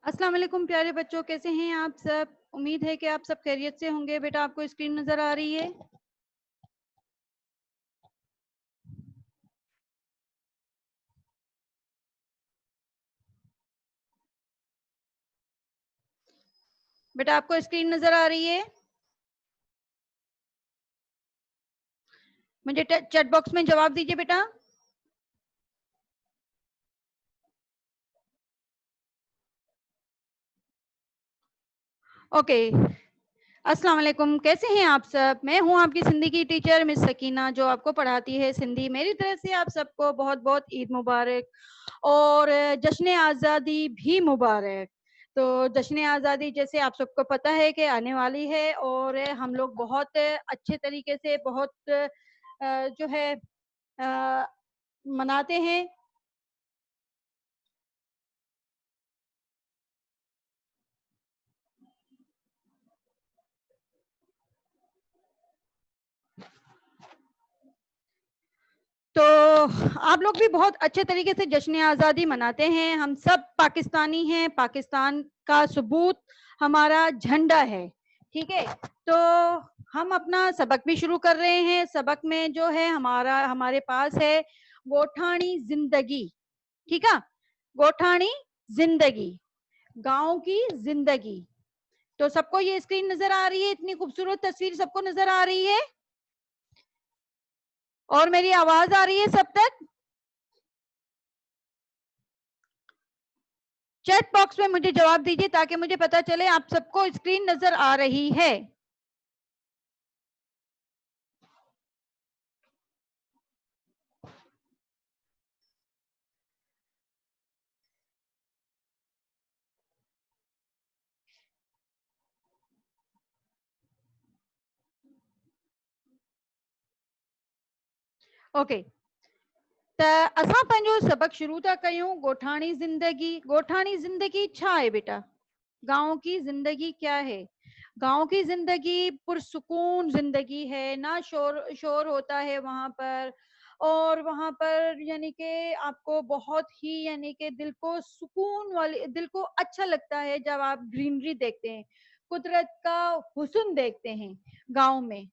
अस्सलाम वालेकुम प्यारे बच्चों, कैसे हैं आप सब। उम्मीद है कि आप सब खैरियत से होंगे। बेटा आपको स्क्रीन नजर आ रही है। बेटा आपको स्क्रीन नजर आ रही है। मुझे चैट बॉक्स में जवाब दीजिए बेटा। ओके, अस्सलाम वालेकुम, कैसे हैं आप सब। मैं हूं आपकी सिंधी की टीचर मिस सकीना, जो आपको पढ़ाती है सिंधी। मेरी तरफ से आप सबको बहुत बहुत ईद मुबारक और जश्न आज़ादी भी मुबारक। तो जश्न आज़ादी जैसे आप सबको पता है कि आने वाली है, और हम लोग बहुत अच्छे तरीके से बहुत जो है मनाते हैं। तो आप लोग भी बहुत अच्छे तरीके से जश्न आज़ादी मनाते हैं। हम सब पाकिस्तानी हैं, पाकिस्तान का सबूत हमारा झंडा है। ठीक है, तो हम अपना सबक भी शुरू कर रहे हैं। सबक में जो है हमारे पास है गोठानी जिंदगी। ठीक है, गोठानी जिंदगी, गांव की जिंदगी। तो सबको ये स्क्रीन नजर आ रही है, इतनी खूबसूरत तस्वीर सबको नजर आ रही है, और मेरी आवाज आ रही है सब तक। चैट बॉक्स में मुझे जवाब दीजिए ताकि मुझे पता चले आप सबको स्क्रीन नजर आ रही है। ओके, त असां पंहिंजो सबक शुरू था कयूं। गोठानी जिंदगी, गोठानी जिंदगी छा आहे बेटा। गांव की जिंदगी क्या है। गांव की जिंदगी पुरसुकून जिंदगी है, ना शोर शोर होता है वहां पर। और वहां पर यानी कि आपको बहुत ही यानी कि दिल को सुकून वाली, दिल को अच्छा लगता है जब आप ग्रीनरी देखते हैं, कुदरत का हुस्न देखते हैं गांव में।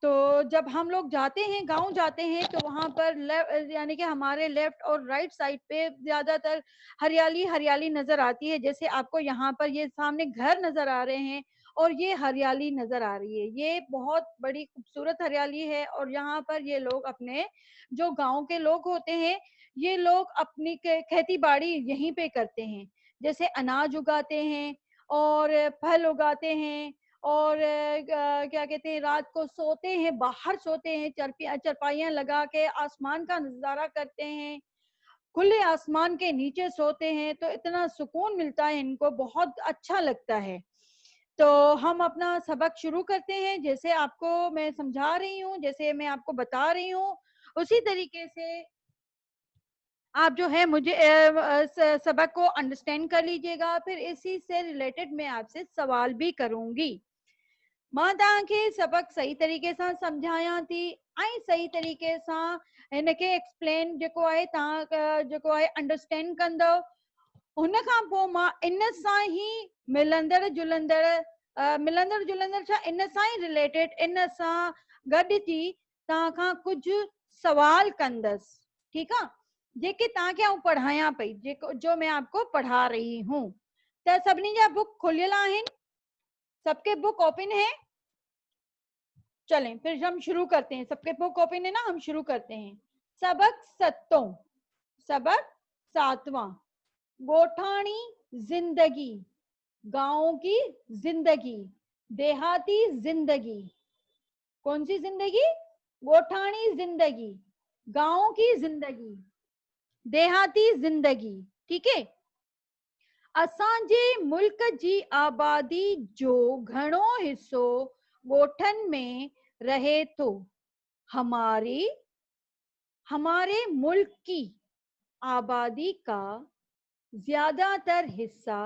तो जब हम लोग जाते हैं, गांव जाते हैं, तो वहां पर यानी कि हमारे लेफ्ट और राइट साइड पे ज्यादातर हरियाली हरियाली नजर आती है। जैसे आपको यहाँ पर ये सामने घर नजर आ रहे हैं, और ये हरियाली नजर आ रही है। ये बहुत बड़ी खूबसूरत हरियाली है। और यहाँ पर ये लोग अपने, जो गांव के लोग होते हैं, ये लोग अपनी खेती बाड़ी यहीं पे करते हैं। जैसे अनाज उगाते हैं और फल उगाते हैं, और क्या कहते हैं, रात को सोते हैं, बाहर सोते हैं, चरपाइयां लगा के आसमान का नजारा करते हैं, खुले आसमान के नीचे सोते हैं। तो इतना सुकून मिलता है इनको, बहुत अच्छा लगता है। तो हम अपना सबक शुरू करते हैं। जैसे आपको मैं समझा रही हूँ, जैसे मैं आपको बता रही हूँ, उसी तरीके से आप जो है मुझे सबक को अंडरस्टैंड कर लीजिएगा। फिर इसी से रिलेटेड मैं आपसे सवाल भी करूंगी। मां तव्हांखे सबक सही तरीके सां सम्झायां थी, ऐं सही तरीके सां हिनखे एक्सप्लेन जेको आहे तव्हां जेको आहे अंडरस्टैंड कंदव। हुन खां पोइ मां इन सां ई मिलंदड़ जुलंदड़ मिलंदड़ जुलंदड़ छा, इन सां ई रिलेटेड, इन सां गॾु थी तव्हां खां कुझु सवाल कंदसि। ठीकु आहे, जेके तव्हांखे आउं पढ़ायां पई, जेको जो मैं आपको पढ़ा रही हूँ। त सभिनी जा बुक खुलियल आहिनि, सबके बुक ओपन है। चलें फिर हम शुरू करते हैं। सबके बुक ओपन है ना, हम शुरू करते हैं। सबक सत्तों, सबक सातवां, गोठानी जिंदगी, गांव की जिंदगी, देहाती जिंदगी। कौन सी जिंदगी। गोठानी जिंदगी, गांव की जिंदगी, देहाती जिंदगी। ठीक है, असांजे मुल्क जी आबादी जो घणो हिस्सो गोठन में रहे तो। हमारी हमारे मुल्क की आबादी का ज्यादातर हिस्सा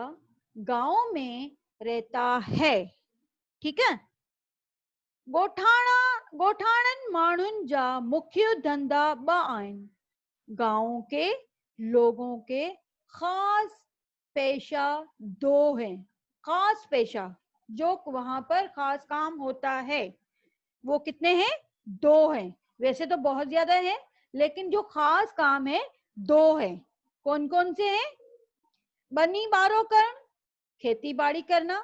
गांव में रहता है। ठीक है, गोठाणन माण्हुनि जा मुख्य धंधा ब आहिनि। गांव के लोगों के खास पेशा 2 हैं। खास पेशा, जो वहां पर खास काम होता है, वो कितने हैं? 2 हैं। वैसे तो बहुत ज्यादा है, लेकिन जो खास काम है 2 है। कौन कौन से हैं? बनी बारो करण, खेती बाड़ी करना,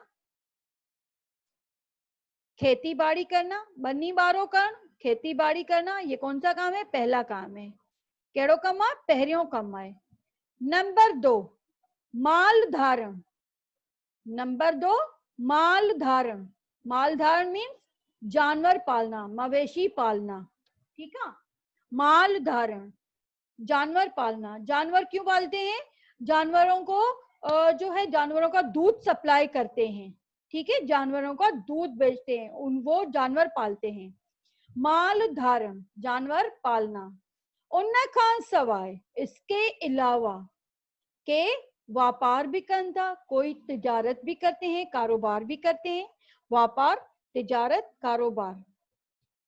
खेती बाड़ी करना, बनी बारो करण, खेती बाड़ी करना, ये कौन सा काम है? पहला काम है। केड़ो कम है? पहरियों कम है। नंबर 2, माल धारण। नंबर 2, माल धारण। माल धारण मीन्स जानवर पालना, मवेशी पालना। ठीक है, माल धारण, जानवर पालना। जानवर क्यों पालते हैं? जानवरों को जो है, जानवरों का दूध सप्लाई करते हैं। ठीक है, जानवरों का दूध बेचते हैं, वो जानवर पालते हैं। माल धारण, जानवर पालना। उन खां सवाए, इसके अलावा के व्यापार भी करता, कोई तिजारत भी करते हैं, कारोबार भी करते हैं। व्यापार, तिजारत, कारोबार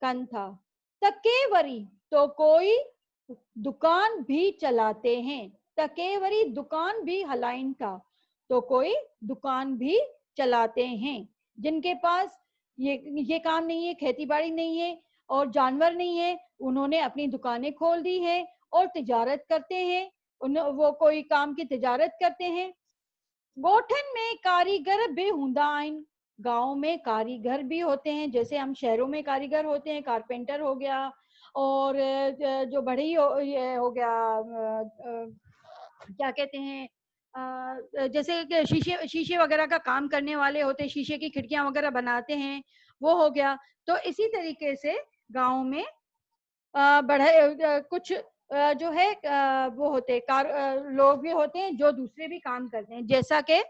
कंथा। तकेवरी, तो कोई दुकान भी चलाते हैं। तकेवरी, दुकान भी हलाइन था, तो कोई दुकान भी चलाते हैं। जिनके पास ये काम नहीं है, खेती बाड़ी नहीं है और जानवर नहीं है, उन्होंने अपनी दुकानें खोल दी है और तिजारत करते हैं। वो कोई काम की तिजारत करते हैं। गोठन में कारीगर भी हुंदा आइन, गांव में कारीगर भी होते हैं। जैसे हम शहरों में कारीगर होते हैं, कारपेंटर हो गया, और जो बढ़ई ये हो गया, क्या कहते हैं, जैसे कि शीशे शीशे वगैरह का काम करने वाले होते हैं, शीशे की खिड़कियां वगैरह बनाते हैं, वो हो गया। तो इसी तरीके से गांव में बढ़े कुछ जो है वो होते लोग भी होते हैं जो दूसरे भी काम करते हैं, जैसा कि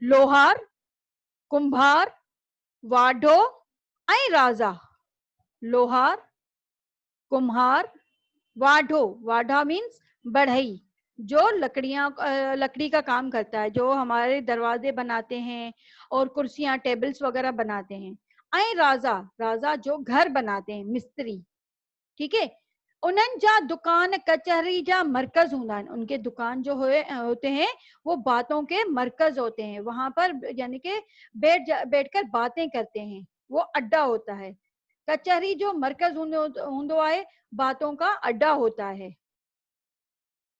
लोहार, कुंभार, वाढो ऐं राजा। लोहार, कुम्हार, वाढो, वाढा मीन्स बढ़ई, जो लकड़ी का काम करता है, जो हमारे दरवाजे बनाते हैं और कुर्सियां टेबल्स वगैरह बनाते हैं। ऐं राजा, राजा जो घर बनाते हैं, मिस्त्री। ठीक है, उन्हनि जा दुकान कचहरी जा मरकज होता है। उनके दुकान जो होते हैं वो बातों के मरकज होते हैं, वहां पर यानी कि बैठकर बातें करते हैं, वो अड्डा होता है। कचहरी जो मरकज होंदो है, बातों का अड्डा होता है।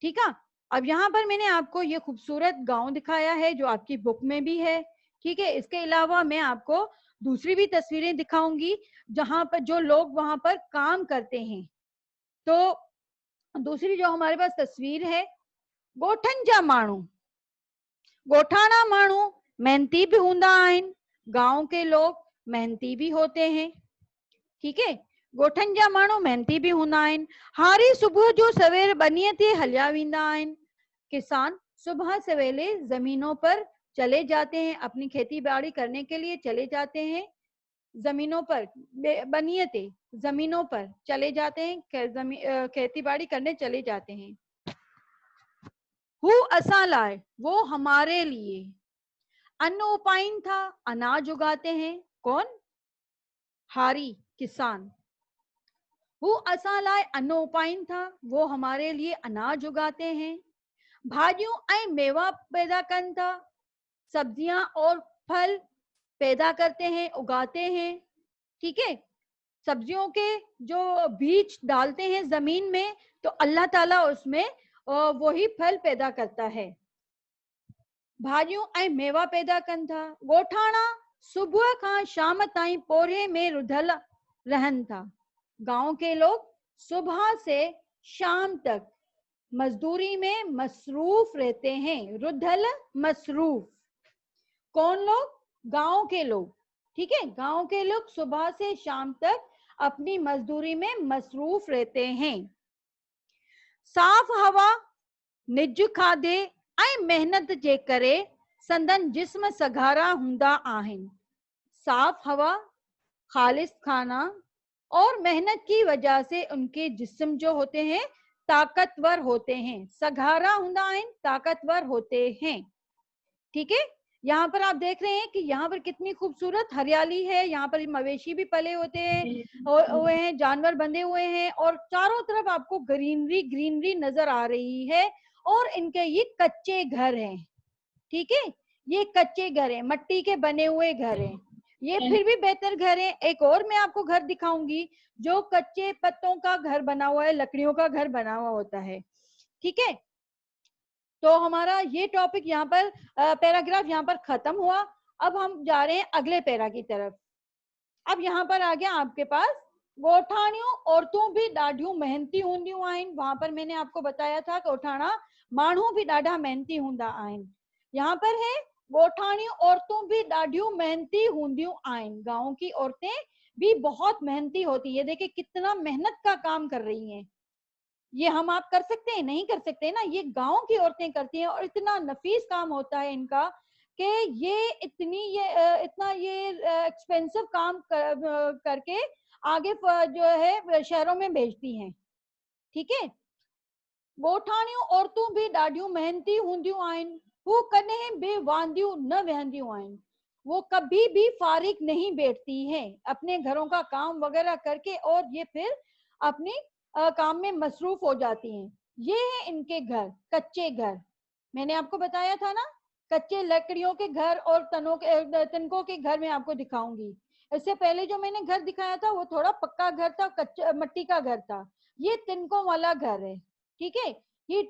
ठीक है, अब यहाँ पर मैंने आपको ये खूबसूरत गांव दिखाया है जो आपकी बुक में भी है। ठीक है, इसके अलावा मैं आपको दूसरी भी तस्वीरें दिखाऊंगी जहां पर जो लोग वहां पर काम करते हैं। तो दूसरी जो हमारे पास तस्वीर है, गोठन जा माण्हू, गोठाना माण्हू मेहनती भी हुंदा आहिनि। गांव के लोग मेहनती भी होते हैं। ठीक है, गोठन जा माण्हू मेहनती भी हुंदा आहिनि। हारी सुबह जो सवेर बनीअ ते हलिया वेंदा आहिनि। किसान सुबह सवेले जमीनों पर चले जाते हैं, अपनी खेती बाड़ी करने के लिए चले जाते हैं। जमीनों पर, बनियते, जमीनों पर चले जाते हैं, खेती बाड़ी करने चले जाते हैं। हु असा लाए, वो हमारे लिए। अन्न उपाइन था, अनाज उगाते हैं। कौन? हारी, किसान। हु असा लाए अन्न उपाइन था, वो हमारे लिए अनाज उगाते हैं। भाजियों ऐं मेवा पैदा कन था, सब्जियां और फल पैदा करते हैं, उगाते हैं। ठीक है, सब्जियों के जो बीज डालते हैं जमीन में, तो अल्लाह ताला उसमें वही फल पैदा करता है। भाजियों ऐं मेवा पैदा कन था। गोठाणा सुबह खां शाम ताईं पोरे में रुधल रहन था। गांव के लोग सुबह से शाम तक मजदूरी में मसरूफ रहते हैं। रुधल, मसरूफ। कौन लोग? गांव के लोग। ठीक है, गांव के लोग सुबह से शाम तक अपनी मजदूरी में मसरूफ रहते हैं। साफ हवा, निज खाधे ऐं मेहनत जे करे संदन जिस्म सघारा हुंदा आहिनि। साफ हवा, खालिस खाना और मेहनत की वजह से उनके जिस्म जो होते हैं ताकतवर होते हैं। सघारा हुंदा आहिनि, ताकतवर होते हैं। ठीक है, यहाँ पर आप देख रहे हैं कि यहाँ पर कितनी खूबसूरत हरियाली है। यहाँ पर मवेशी भी पले होते हैं और हुए हैं, जानवर बंधे हुए हैं, और चारों तरफ आपको ग्रीनरी ग्रीनरी नजर आ रही है। और इनके ये कच्चे घर हैं। ठीक है, ये कच्चे घर हैं, मिट्टी के बने हुए घर हैं, ये फिर भी बेहतर घर है। एक और मैं आपको घर दिखाऊंगी जो कच्चे पत्तों का घर बना हुआ है, लकड़ियों का घर बना हुआ होता है। ठीक है, तो हमारा ये टॉपिक यहाँ पर पैराग्राफ यहाँ पर खत्म हुआ। अब हम जा रहे हैं अगले पैरा की तरफ। अब यहाँ पर आ गया आपके पास, गोठाणियों औरतों भी ॾाढियूं मेहनती हूंदियूं आहिनि। वहां पर मैंने आपको बताया था गोठाणा माण्हू भी ॾाढा मेहनती हूंदा आहिनि। यहाँ पर है गोठाणियों औरतों भी ॾाढियूं मेहनती हूंदियूं आहिनि। गांव की औरतें भी बहुत मेहनती होती है। देखिए कितना मेहनत का काम कर रही हैं। ये हम आप कर सकते हैं? नहीं कर सकते ना, ये गांव की औरतें करती हैं और इतना नफीस काम होता है इनका कि ये इतना ये एक्सपेंसिव काम करके आगे जो है शहरों में भेजती हैं। ठीक है, गोठाणियूं औरतूं भी ॾाढियूं मेहनती हूंदियूं आहिनि। हू कॾहिं बि वांदियूं न वेहंदियूं आहिनि। वो कभी भी फारिग नहीं बैठती हैं, अपने घरों का काम वगैरह करके और ये फिर अपनी काम में मसरूफ हो जाती हैं। ये है इनके घर, कच्चे घर। मैंने आपको बताया था ना, कच्चे लकड़ियों के घर और तिनकों के घर मैं आपको दिखाऊंगी। इससे पहले जो मैंने घर दिखाया था वो थोड़ा पक्का घर था, कच्चा मिट्टी का घर था। ये तिनकों वाला घर है। ठीक है, ही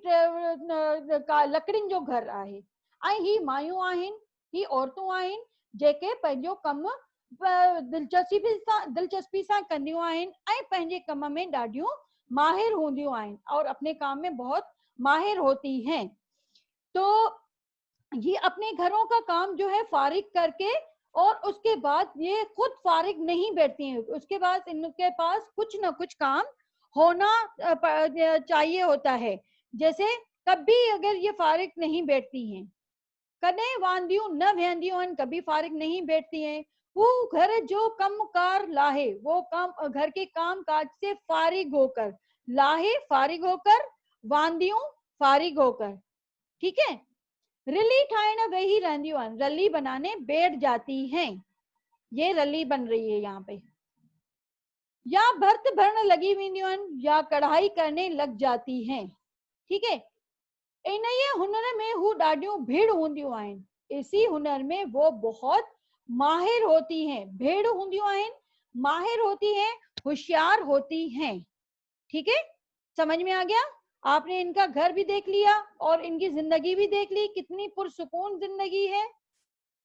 लकड़ियुनि जो घर आहे। ऐं ही मायूं आहिनि, ही औरतूं आहिनि जेके पंहिंजो कमु दिलचस्पी सां कंदियूं आहिनि ऐं पंहिंजे कम में ॾाढियूं माहिर हूंदियूं आहिनि और अपने काम में बहुत माहिर होती हैं। तो ये अपने घरों का काम जो है फारिग करके और उसके बाद ये खुद फारिग नहीं बैठती हैं। उसके बाद इनके पास कुछ ना कुछ काम होना चाहिए होता है। जैसे कभी अगर ये फारिग नहीं बैठती हैं, कॾहिं वांदियूं न वेहंदियूं आहिनि, कभी फारिग नहीं बैठती हैं। वो घर जो कमकार लाहे, वो काम घर के काम काज से फारिग होकर, लाहे फारिग होकर, वांदियूं फारिग होकर। ठीक है, रली ठाइण वेही रहंदियूं आहिनि, रली बनाने बैठ जाती हैं। ये रली बन रही है यहाँ पे। या भर्त भरण लगी वेंदियूं आहिनि, या कढ़ाई करने लग जाती हैं। ठीक है, इन ये हुनर में हू ॾाढियूं भीड़ हूंदियूं आहिनि। इसी हुनर में वो बहुत माहिर होती हैं। भेड़ हूंदियूं आहिनि, माहिर होती हैं, होशियार होती हैं। ठीक है, समझ में आ गया? आपने इनका घर भी देख लिया और इनकी जिंदगी भी देख ली, कितनी पुरसुकून जिंदगी है,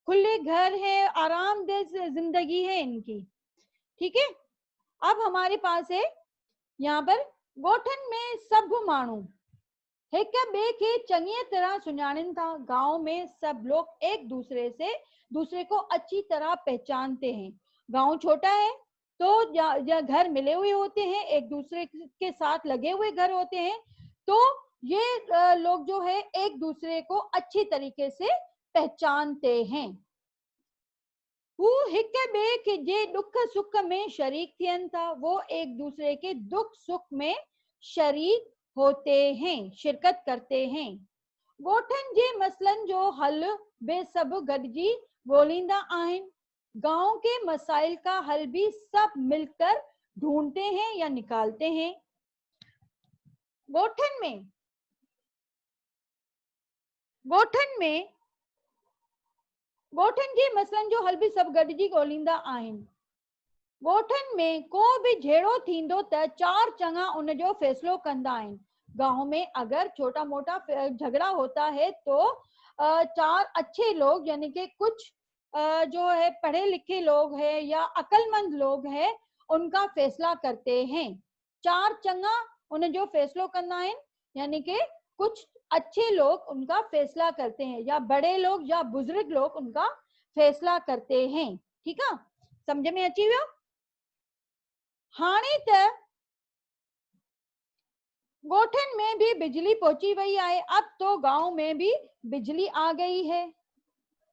खुले घर है, आरामदेह जिंदगी है इनकी। ठीक है, अब हमारे पास है यहाँ पर, गोठन में सब माण्हू एक ॿिए खे चङी तरह सुञाणनि था। गांव में सब लोग एक दूसरे को अच्छी तरह पहचानते हैं। गांव छोटा है तो घर मिले हुए होते हैं, एक दूसरे के साथ लगे हुए घर होते हैं, तो ये लोग जो है एक दूसरे को अच्छी तरीके से पहचानते हैं। वो हिक ॿिए के जे दुख सुख में शरीक थियनि था, वो एक दूसरे के दुख सुख में शरीक होते हैं, शिरकत करते हैं। गोठन जे मसलन जो हल बे सब गॾिजी ॻोल्हींदा आहिनि। गांव के मसाइल का हल भी सब मिलकर ढूंढते हैं या निकालते हैं। गोठन में गोठन जे मसलन जो हल भी सब गॾिजी ॻोल्हींदा आहिनि। गोठन में को भी झेड़ो थींदो त चार चङा उन जो फैसलो कंदा आहिनि। गांव में अगर छोटा मोटा झगड़ा होता है तो चार अच्छे लोग यानी कि कुछ जो है पढ़े लिखे लोग हैं या अक्लमंद लोग हैं, उनका फैसला करते हैं। चार चङा उन जो फैसलो कंदा आहिनि यानी कि कुछ अच्छे लोग उनका फैसला करते हैं, या बड़े लोग या बुजुर्ग लोग उनका फैसला करते हैं। ठीक है, समझ में अची वियो? हाणे त गोठन में भी बिजली पहुंची गई है। अब तो गांव में भी बिजली आ गई है।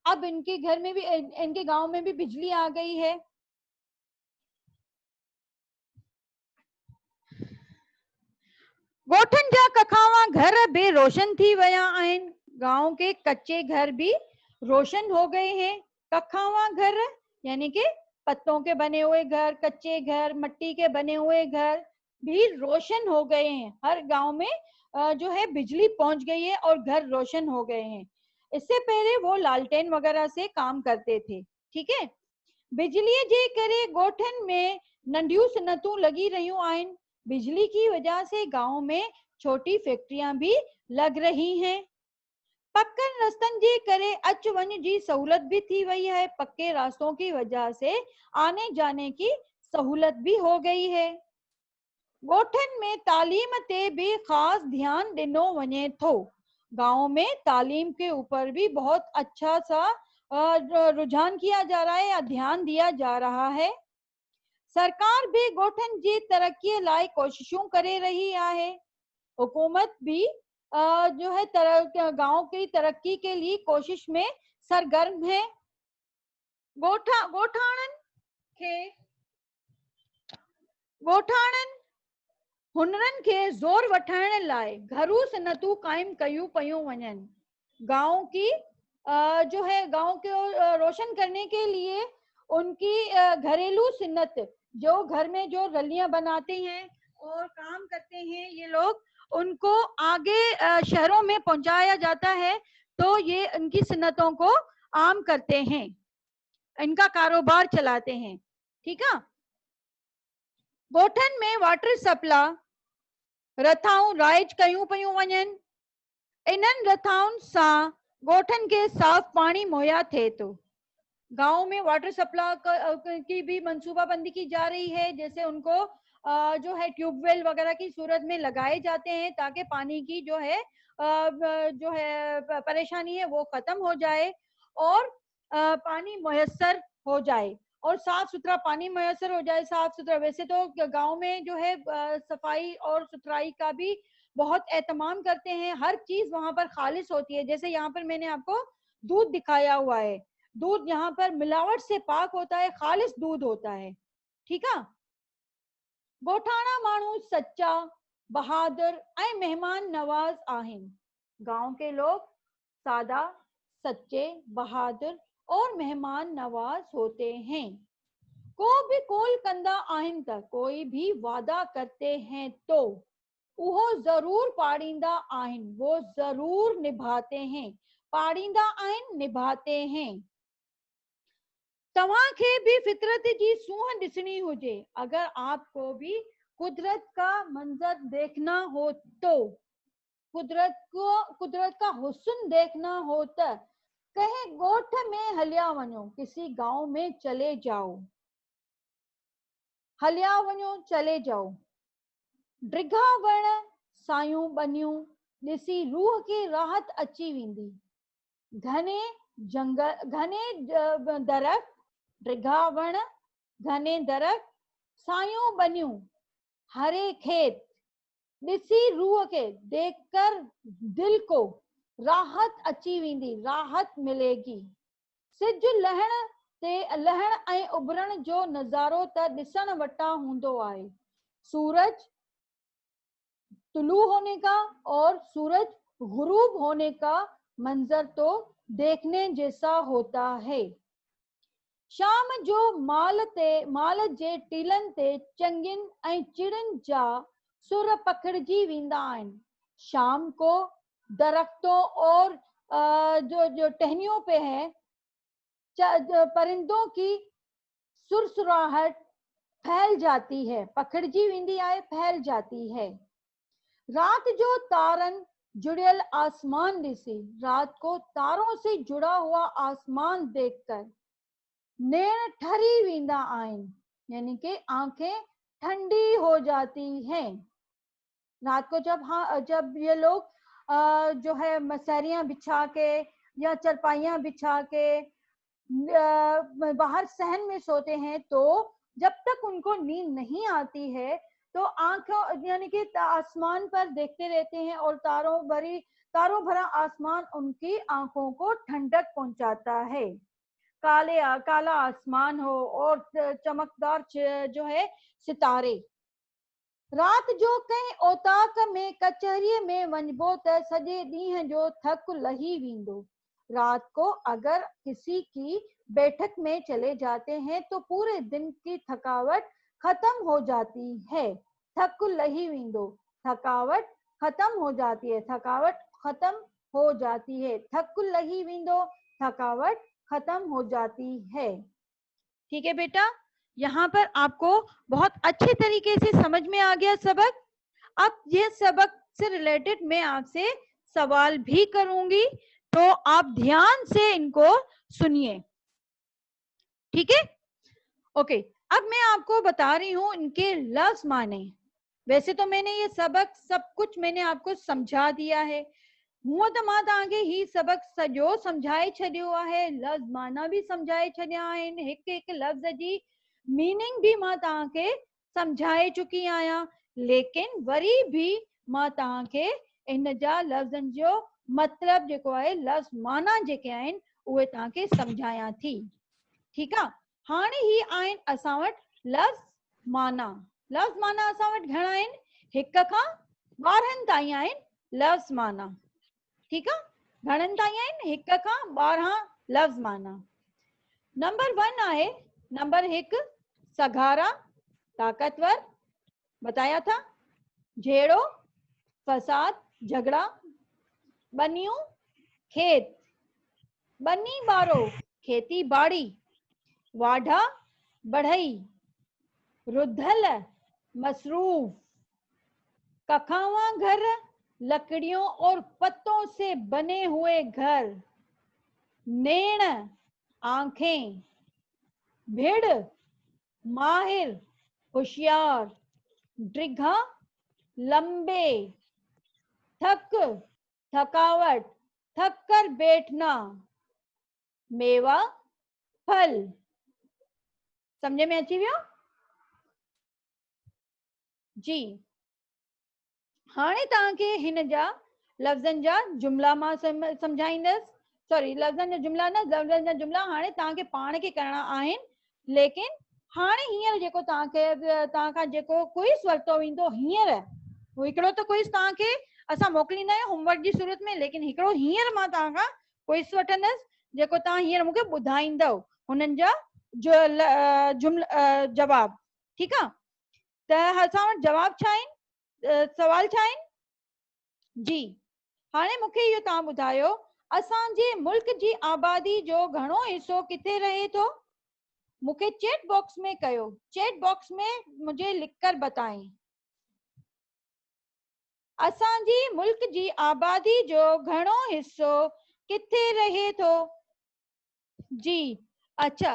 अब इनके घर में भी, इनके गांव में भी बिजली आ गई है। गोठन जा कखावा घर भी रोशन थी वया आहिनि। गांव के कच्चे घर भी रोशन हो गए हैं। कखावा घर यानी कि पत्तों के बने हुए घर, कच्चे घर, मिट्टी के बने हुए घर भी रोशन हो गए हैं। हर गांव में जो है बिजली पहुंच गई है और घर रोशन हो गए हैं। इससे पहले वो लालटेन वगैरह से काम करते थे। ठीक है। बिजली जे करे गोठन में नंढियूं सनतूं लगी रहियूं आहिनि। बिजली की वजह से गांव में छोटी फैक्ट्रियां भी लग रही हैं। पक्कन रस्तन जे करे अच वञ जी सहूलत भी थी वही है। पक्के रास्तों की वजह से आने जाने की सहूलत भी हो गई है। गोठन में तालीम ते भी खास ध्यान दिनो वञे थो। गांव में तालीम के ऊपर भी बहुत अच्छा सा रुझान किया जा रहा है या ध्यान दिया जा रहा है। सरकार भी गोठन जी तरक्की लाइ कोशिशूं करे रही है। हुकूमत भी जो है गांव की तरक्की के लिए कोशिश में सरगर्म है। गोठाणन खे गोठाणन हुनरन के जोर वठाइण लाइ घरू सनतूं कायम कयूं पयूं वञनि। गांव की जो है गांव को रोशन करने के लिए उनकी घरेलू सुन्नत, जो घर में जो रलियां बनाते हैं और काम करते हैं ये लोग, उनको आगे शहरों में पहुंचाया जाता है। तो ये इनकी सुन्नतों को आम करते हैं, इनका कारोबार चलाते हैं। ठीक है। गोठन में वाटर सप्लाई रथाऊं राइज कयूं पयूं वञनि। इन्हनि रथाउनि सां गोठन के साफ पानी मुहैया थिए थो। गांव में वाटर सप्लाई की भी मंसूबाबंदी की जा रही है, जैसे उनको जो है ट्यूबवेल वगैरह की सूरत में लगाए जाते हैं ताकि पानी की जो है परेशानी है वो खत्म हो जाए और पानी मुयस्सर हो जाए और साफ सुथरा पानी मुयस्सर हो जाए। साफ सुथरा, वैसे तो गांव में जो है सफाई और सुथराई का भी बहुत एहतमाम करते हैं। हर चीज वहां पर खालिश होती है। जैसे यहाँ पर मैंने आपको दूध दिखाया हुआ है, दूध यहाँ पर मिलावट से पाक होता है, खालिश दूध होता है। ठीक है। गोठाणा माण्हू सच्चा, बहादुर ऐं मेहमान नवाज आहिनि। गांव के लोग सादा, सच्चे, बहादुर और मेहमान नवाज होते हैं। को भी कोल कंदा आहिनि त, कोई भी वादा करते हैं तो उहो जरूर पाड़ींदा आहिनि, वो जरूर निभाते हैं। पाड़ींदा आहिनि, निभाते हैं। तव्हां खे भी फितरत जी सूंह ॾिसणी हुजे, अगर आपको भी कुदरत का मंजर देखना हो तो, कुदरत का हुस्न देखना हो तो कहे गोठ में हलिया वञो, किसी गांव में चले जाओ। हलिया वञो, चले जाओ। ड्रिघा वण सायूं बनियूं ॾिसी रूह खे राहत अची वेंदी। घने जंगल, घने दरख़्त, ड्रिघा वण, घने दरख़्त, सायूं बनियूं, हरे खेत ॾिसी रूह के, देखकर दिल को राहत अची वेंदी, राहत मिलेगी। सिज लहण ऐं उभरण जो नज़ारो त ॾिसण वटा हूंदो आहे। सूरज तुलू होने का और सूरज गुरूब होने का मंजर तो देखने जैसा होता है। शाम जो माल जे टीलन ते चंगिन ऐं चिड़िन जा सुर पखड़जी वेंदा आहिनि। शाम को दरख्तों और जो टहनियों पे है परिंदों की सुरसुराहट फैल जाती है। पखड़जी वेंदी आहे, फैल जाती है। रात जो तारन जुड़ियल आसमान ॾिसी, रात को तारों से जुड़ा हुआ आसमान देखकर नेण ठरी वेंदा आहिनि, यानी कि आंखें ठंडी हो जाती हैं। रात को जब ये लोग जो है मसहरियां बिछा के या चरपाइयां बिछा के बाहर सहन में सोते हैं, तो जब तक उनको नींद नहीं आती है तो आंखों यानी कि आसमान पर देखते रहते हैं और तारों भरा आसमान उनकी आंखों को ठंडक पहुंचाता है। काला आसमान हो और चमकदार जो है सितारे। रात जो कहीं औताक में कचहरी में वञबो त सॼे ॾींहं जो थक लही वेंदो। रात को अगर किसी की बैठक में चले जाते हैं तो पूरे दिन की थकावट खत्म हो जाती है। थक लही वेंदो, थकावट खत्म हो जाती है, थकावट खत्म हो जाती है। थक लगी विंदो, थकावट खत्म हो जाती है। ठीक है बेटा, यहाँ पर आपको बहुत अच्छे तरीके से समझ में आ गया सबक। अब ये सबक से रिलेटेड मैं आपसे सवाल भी करूंगी, तो आप ध्यान से इनको सुनिए। ठीक है, ओके। अब मैं आपको बता रही हूँ इनके लफ्ज माने। वैसे तो मैंने ये सबक सब कुछ मैंने आपको समझा दिया है, हूअं त मां तव्हांखे ही सबक सॼो समझाए छॾियो आहे, लफ़्ज़ माना भी समझाए छॾिया आहिनि, हिकु हिकु लफ़्ज़ जी मीनिंग भी मां तव्हांखे समझाए चुकी आहियां, लेकिन वरी भी मां तव्हांखे इन जा लफ़्ज़नि जो मतिलब जेको आहे, लफ़्ज़ माना जेके आहिनि उहे तव्हांखे समझायां थी। ठीकु आहे, हाणे ही आहिनि असां वटि लफ़्ज़ माना। लफ़्ज़ माना असां वटि घणा आहिनि, हिक खां 12 ताईं आहिनि लफ़्ज़ माना। ठीक है, घणनि ताईं आहिनि, हिक खां 12 लफ़्ज़ माना। नंबर 1 आहे, नंबर 1 सघारा, ताकतवर, बताया था। झेड़ो, फसाद, झगड़ा। बनियूं, खेत, बनी बारो, खेती बाड़ी। वाढ़ा, बढ़ई। रुद्धल, मसरूफ। कखावा घर, लकड़ियों और पत्तों से बने हुए घर। नेण, आंखें। भिड़, माहिर, होशियार। दृघा, लंबे। थक, थकावट, थक कर बैठना। मेवा, फल। समझे में अची वियो जी। हाणे तव्हांखे हिन जा लफ़्ज़नि जा जुमला मां समझाईंदसि, सॉरी लफ़्ज़नि जा जुमला न, लफ़्ज़नि जा जुमला हाणे तव्हांखे पाण खे करणा आहिनि। लेकिन हाणे हींअर जेको तव्हांखां जेको क्विज़ वरितो वेंदो हींअर, हिकिड़ो त क्विज़ तव्हांखे असां मोकिलींदा आहियूं होमवर्क जी सूरत में, लेकिन हिकिड़ो हींअर मां तव्हांखां क्विज़ वठंदसि जेको तव्हां हींअर मूंखे ॿुधाईंदव हुननि जा जवाब। ठीकु आहे, त असां वटि जवाब छा आहिनि, सवाल छा आहिनि जी। हाणे मूंखे इहो तव्हां ॿुधायो, असांजे मुल्क जी आबादी जो घणो हिसो किथे रहे थो। मुझे चैट बॉक्स में कयो, चैट बॉक्स में मुझे लिखकर बताएं। असांजी मुल्क जी आबादी जो घणो हिस्सो किथे रहे थो जी। अच्छा,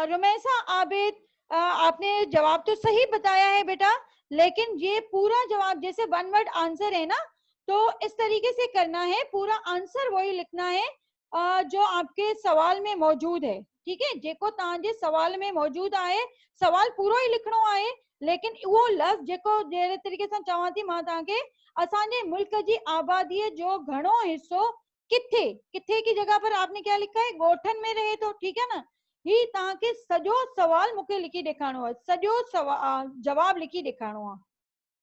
रुमैसा आबिद, आपने जवाब तो सही बताया है बेटा, लेकिन ये पूरा जवाब जैसे वन वर्ड आंसर है ना, तो इस तरीके से करना है, पूरा आंसर वही लिखना है जो आपके सवाल में मौजूद है। ठीक है, जेको तव्हांजे सवाल में मौजूद आहे, सवाल पूरो ही लिखणो आहे, लेकिन वो लफ़्ज़ जेको जहिड़े तरीके सां चवां थी मां तव्हांखे, असांजे मुल्क जी आबादीअ जो घणो हिस्सो किथे, किथे की जगह पर आपने क्या लिखा है, गोठन में रहे तो। ठीक है ना, ही तव्हांखे सॼो सवाल मूंखे लिखी ॾेखारिणो आहे, सॼो जवाब लिखी ॾेखारिणो आहे।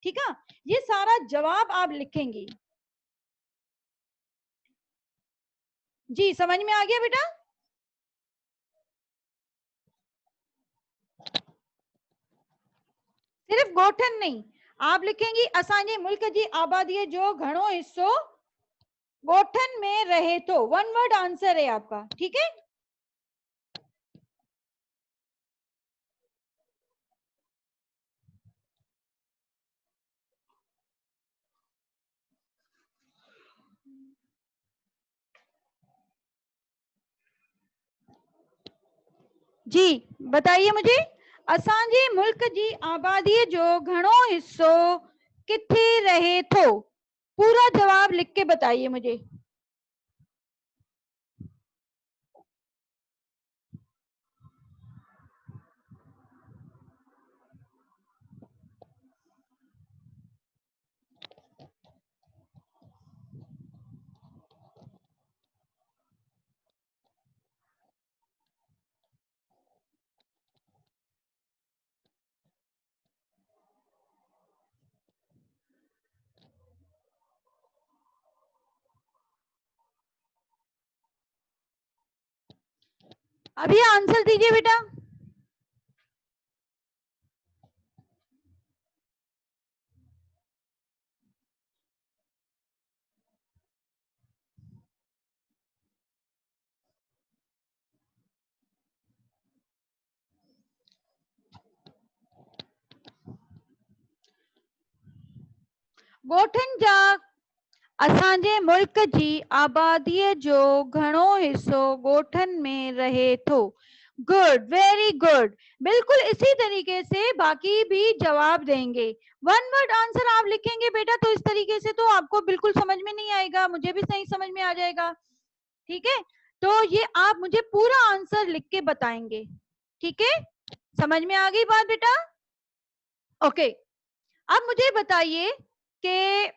ठीक है, ये सारा जवाब आप लिखेंगी जी। समझ में आ गया बेटा, सिर्फ गोठन नहीं, आप लिखेंगी असांजे मुल्क जी आबादी जो घणो हिस्सो गोठन में रहे तो। वन वर्ड आंसर है आपका। ठीक है, जी बताइए मुझे, असांजे मुल्क जी आबादी जो घणो हिस्सो किथे रहे थो, पूरा जवाब लिख के बताइए मुझे। अभी आंसर दीजिए बेटा। ॻोठनि जा असांजे मुल्क जी आबादीअ जो घणो हिस्सो ॻोठनि में रहे थो। Good, very good. बिल्कुल इसी तरीके से बाकी भी जवाब देंगे। वन वर्ड आंसर आप लिखेंगे बेटा तो इस तरीके से तो आपको बिल्कुल समझ में नहीं आएगा, मुझे भी सही समझ में आ जाएगा। ठीक है, तो ये आप मुझे पूरा आंसर लिख के बताएंगे। ठीक है, समझ में आ गई बात बेटा? ओके, अब मुझे बताइए कि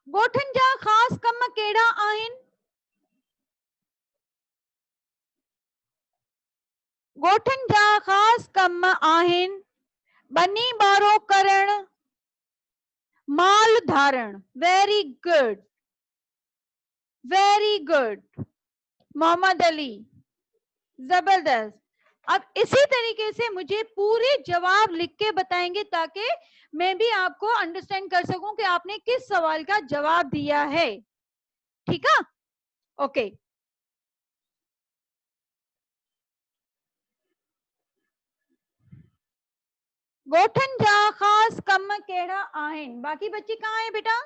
ॻोठनि जा ख़ास कम कहिड़ा आहिनि? ॻोठनि जा ख़ास कम आहिनि बनी बारो करण, माल धारण। Very good, very good Mohammad Ali, जबरदस्त। अब इसी तरीके से मुझे पूरे जवाब लिख के बताएंगे ताकि मैं भी आपको अंडरस्टैंड कर सकूं कि आपने किस सवाल का जवाब दिया है। ठीक है, ओके। ॻोठनि जा ख़ास कम कहिड़ा आहिनि? बाकी बच्चे कहाँ हैं बेटा?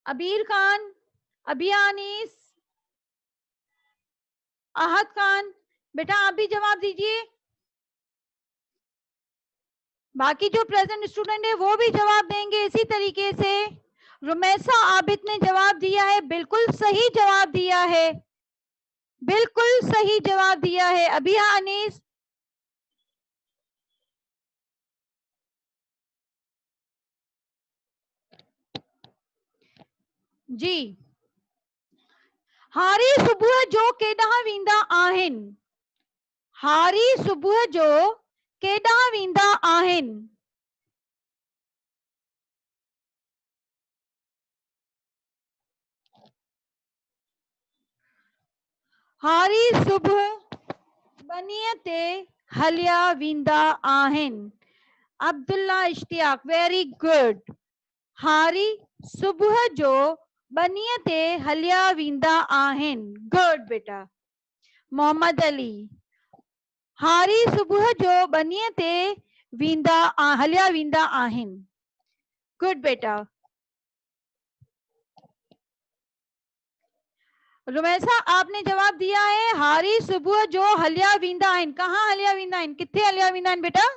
अबीर खान, अबियानीस, आहद खान, बेटा आप भी जवाब दीजिए। बाकी जो प्रेजेंट स्टूडेंट है वो भी जवाब देंगे इसी तरीके से। रुमैसा आबिद ने जवाब दिया है, बिल्कुल सही जवाब दिया है, बिल्कुल सही जवाब दिया है। अबिया अनीस, जी। हारी सुबुह जो केॾांहुं वेंदा आहिनि? हारी सुबुह जो केॾांहुं वेंदा आहिनि? हारी सुबुह बनीअ ते हलिया वेंदा आहिनि। Abdullah Ishtiaq, very good. हारी सुबुह जो बनीअ ते हलिया वेंदा आहिनि। गुड बेटा। मोहम्मद अली, हारी सुबुह जो बनीअ ते हलिया वेंदा आहिनि। गुड बेटा। रुमैसा आपने जवाब दिया है, हारी सुबुह जो हलिया वेंदा आहिनि। कहाँ हलिया वेंदा आहिनि? किथे हलिया वेंदा आहिनि बेटा?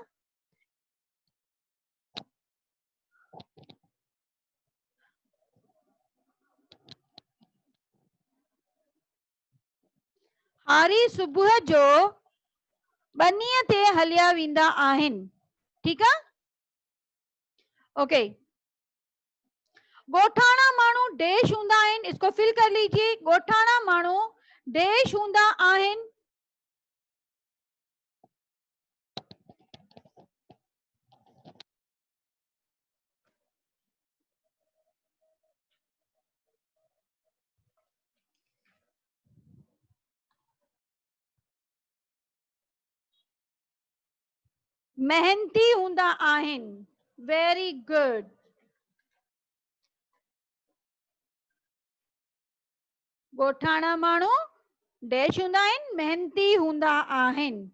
हारी सुबुह जो बनीअ ते हलिया वेंदा आहिनि। ठीक है, ओके। ॻोठाणा माण्हू देश हूंदा आहिनि, इसको फिल कर लीजिए। ॻोठाणा माण्हू देश हूंदा आहिनि। मेहनती हूंदा आहिनि। Very good. ॻोठाणा माण्हू देश हूंदा आहिनि, मेहनती हूंदा आहिनि।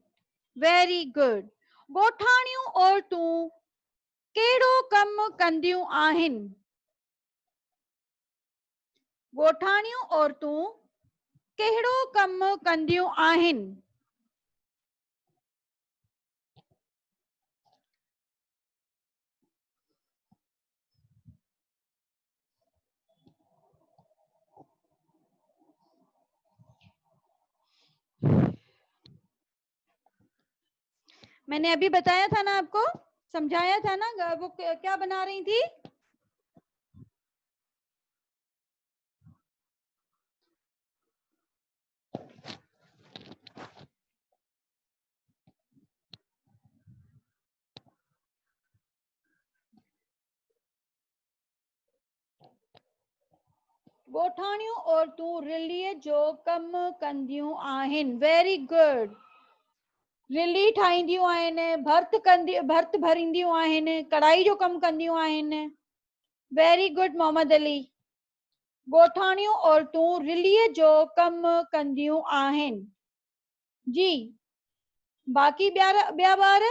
Very good. ॻोठाणियूं औरतूं कहिड़ो कमु कंदियूं आहिनि? ॻोठाणियूं औरतूं कहिड़ो कमु कंदियूं आहिनि? मैंने अभी बताया था ना आपको, समझाया था ना, वो क्या बना रही थी? ॻोठाणियूं औरतूं रिलीअ जो कमु कंदियूं आहिनि। Very good. रिली ठाहींदियूं आहिनि, भर्त भरींदियूं आहिनि, कढ़ाई जो कमु कंदियूं आहिनि। Very good Mohammad Ali. ॻोठाणियूं औरतूं रिलीअ जो कमु कंदियूं आहिनि। जी बाकी ॿिया ॿार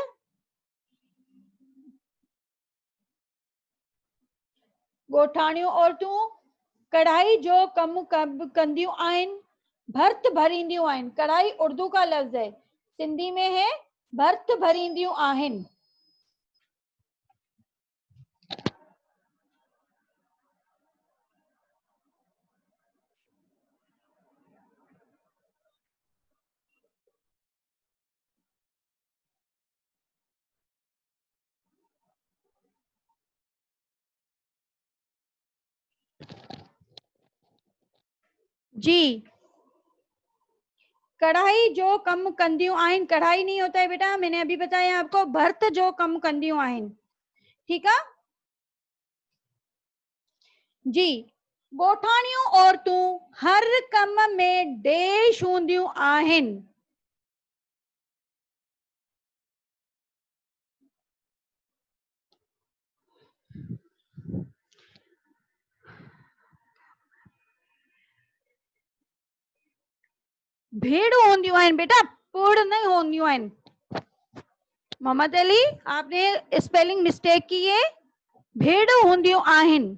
ॻोठाणियूं औरतूं कढ़ाई जो कम कंदियूं आहिनि भर्त भरींदियूं आहिनि। कढ़ाई उर्दू का लफ्ज है, सिंधी में है भर्त भरींदियूं आहिनि। जी कढ़ाई जो कम कंदियूं आहिनि, कढ़ाई नहीं होता है बेटा, मैंने अभी बताया आपको, भर्त जो कम कंदियूं आहिनि। ठीक है जी। ॻोठाणियूं औरतूं हर कम में देश हूंदियूं आहिनि। भेड़ हूंदियूं आहिनि बेटा, पुड़ नहीं हूंदियूं आहिनि। मोहम्मद अली आपने स्पेलिंग मिस्टेक की है, भेड़ हूंदियूं आहिनि।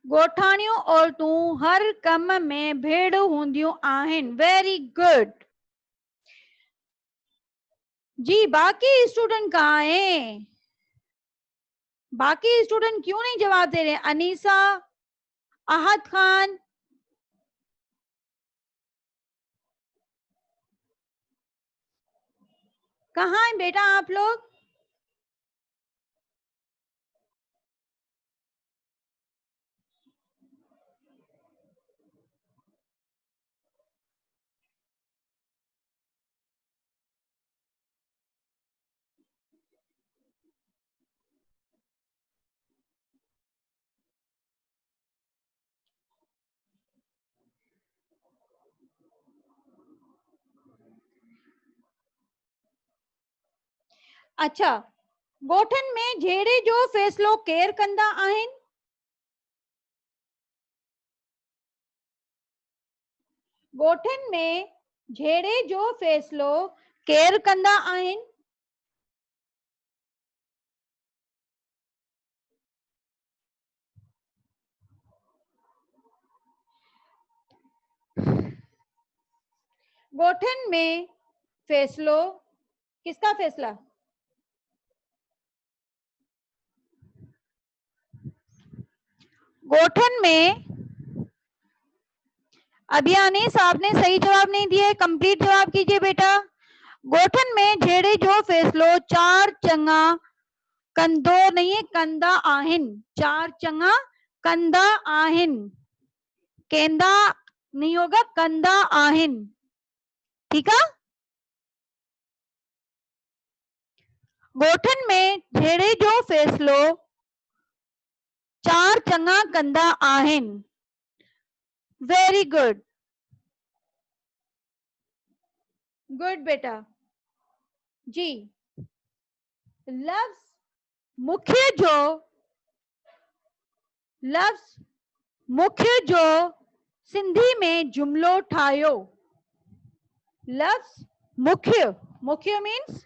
ॻोठाणियूं औरतूं हर कम में भेड़ हूंदियूं आहिनि। वेरी गुड जी। बाकी स्टूडेंट कहाँ हैं? बाकी स्टूडेंट क्यों नहीं जवाब दे रहे? अनीसा, आहद खान, कहाँ हैं बेटा आप लोग? अच्छा, ॻोठनि में जहिड़े जो फ़ैसिलो केरु कंदा आहिनि? ॻोठनि में जहिड़े जो फ़ैसिलो केरु कंदा आहिनि? ॻोठनि में फ़ैसिलो किसका फैसला? ॻोठनि में अभियानी साहब ने सही जवाब नहीं दिया है, कंप्लीट जवाब कीजिए बेटा। ॻोठनि में जहिड़े जो फ़ैसिलो चार चङा कंदो नहीं है, कंदा आहिनि। चार चङा कंदा आहिनि, केंदा नहीं होगा, कंदा आहिनि। ठीक है। ॻोठनि में जहिड़े जो फ़ैसिलो चार चङा कंदा आहिनि। वेरी गुड गुड बेटा जी। लफ्ज मुख्य जो, लफ्ज मुख्य जो सिंधी में जुमलो ठाहियो। लफ्ज मुख्य, मुख्य मीन्स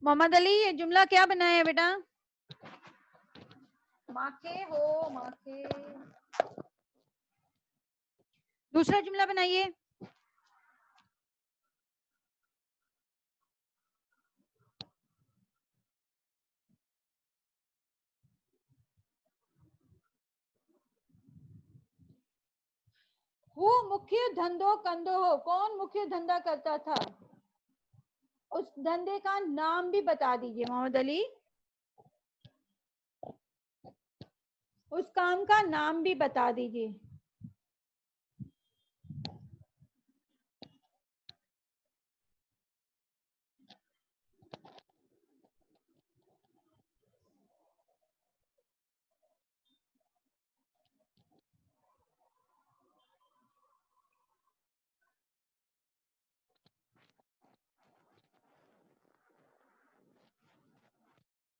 मोहम्मद अली ये जुमला क्या बनाया है बेटा? माखे हो माखे। दूसरा जुमला बनाइए। वो मुख्य धंधो कंदो हो। कौन मुख्य धंधा करता था? उस धंधे का नाम भी बता दीजिए मोहम्मद अली। उस काम का नाम भी बता दीजिए।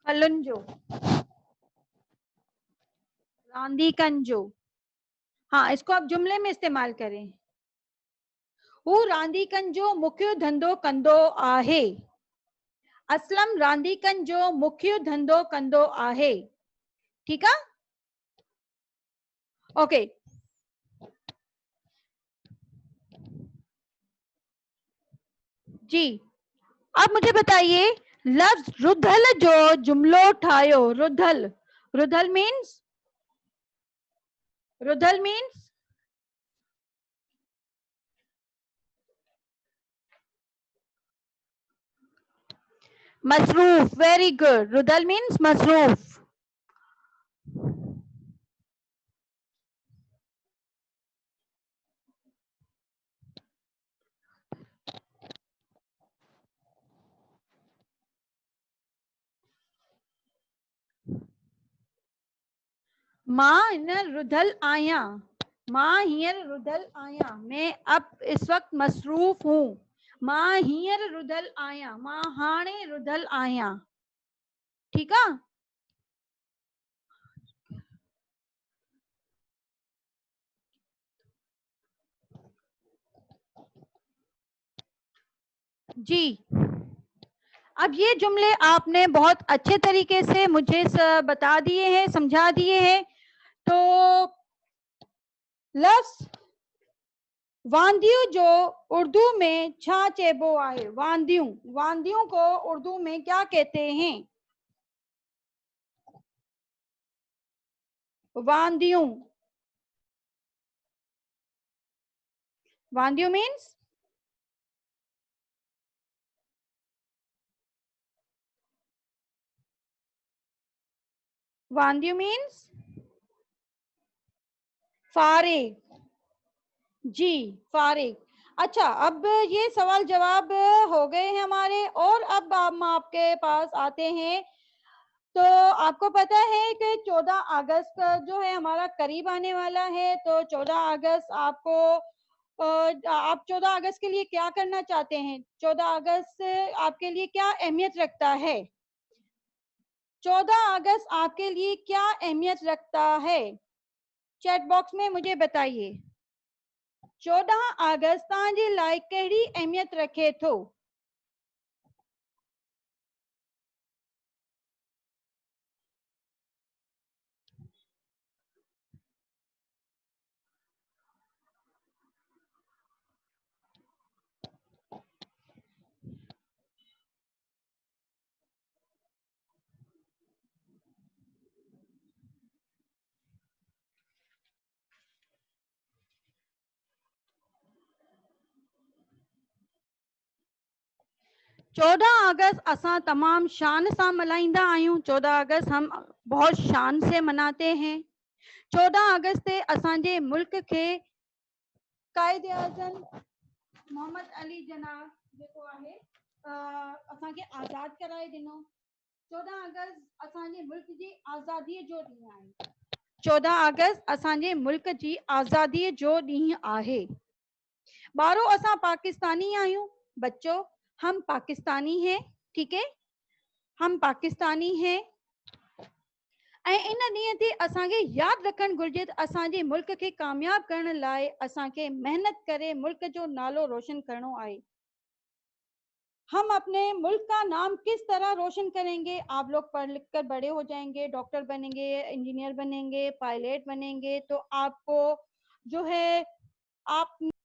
खलुंजो, रांदीकंजो। हाँ, इसको आप जुमले में इस्तेमाल करें। हू रांदीकंजो मुख्य धंधो कंदो आहे। असलम रांदीकंजो मुख्य धंधो कंदो आहे। ठीक है, ओके। जी, अब मुझे बताइए, लफ्ज रुधल जो जुमलो ठायो। रुधल, रुधल मीन्स, रुधल मीन्स मसरूफ। वेरी गुड, रुधल मीन्स मसरूफ। मां हींअर रुधल आया, मां हींअर रुधल आया, मैं अब इस वक्त मसरूफ हूँ। मां हींअर रुधल आया, मां हाणे रुधल आया। ठीक है। जी, अब ये जुमले आपने बहुत अच्छे तरीके से मुझे बता दिए हैं, समझा दिए हैं। तो लफ्ज वांदियों जो उर्दू में छा चेबो आए। वांदियों, वांदियों को उर्दू में क्या कहते हैं? वांदियों, वांदियों मीन्स, वांदियों मीन्स फारिग। जी, फारिग। अच्छा, अब ये सवाल जवाब हो गए हैं हमारे, और अब हम आपके पास आते हैं। तो आपको पता है कि 14 अगस्त जो है हमारा करीब आने वाला है। तो 14 अगस्त आपको आप 14 अगस्त के लिए क्या करना चाहते हैं? 14 अगस्त आपके लिए क्या अहमियत रखता है? 14 अगस्त आपके लिए क्या अहमियत रखता है? चैट बॉक्स में मुझे बताइए। 14 अगस्त तव्हांजे लाइ कहिड़ी अहमियत रखे थो? 14 अगस्त असां तमाम शान से मल्हाईंदा आहियूं। 14 अगस्त हम बहुत शान से मनाते हैं। 14 अगस्त ते असांजे मुल्क के कायदे आज़म मोहम्मद अली जनाब जेको आहे असांखे आज़ाद कराए ॾिनो। 14 अगस्त असांजे मुल्क जी आज़ादीअ जो ॾींहुं आहे। 14 अगस्त असांजे मुल्क जी आज़ादीअ जो ॾींहुं आहे। ॿारो असां पाकिस्तानी आहियूं। बच्चों, हम पाकिस्तानी हैं, ठीक है, हम पाकिस्तानी हैं। ऐं इन ॾींहं ते असांखे यादि रखणु घुरिजे त असांजे मुल्क खे कामयाब करण लाइ असांखे महिनत करे मुल्क जो नालो रोशन करणो आहे। हम अपने मुल्क का नाम किस तरह रोशन करेंगे? आप लोग पढ़ लिख कर बड़े हो जाएंगे, डॉक्टर बनेंगे, इंजीनियर बनेंगे, पायलट बनेंगे, तो आपको जो है आप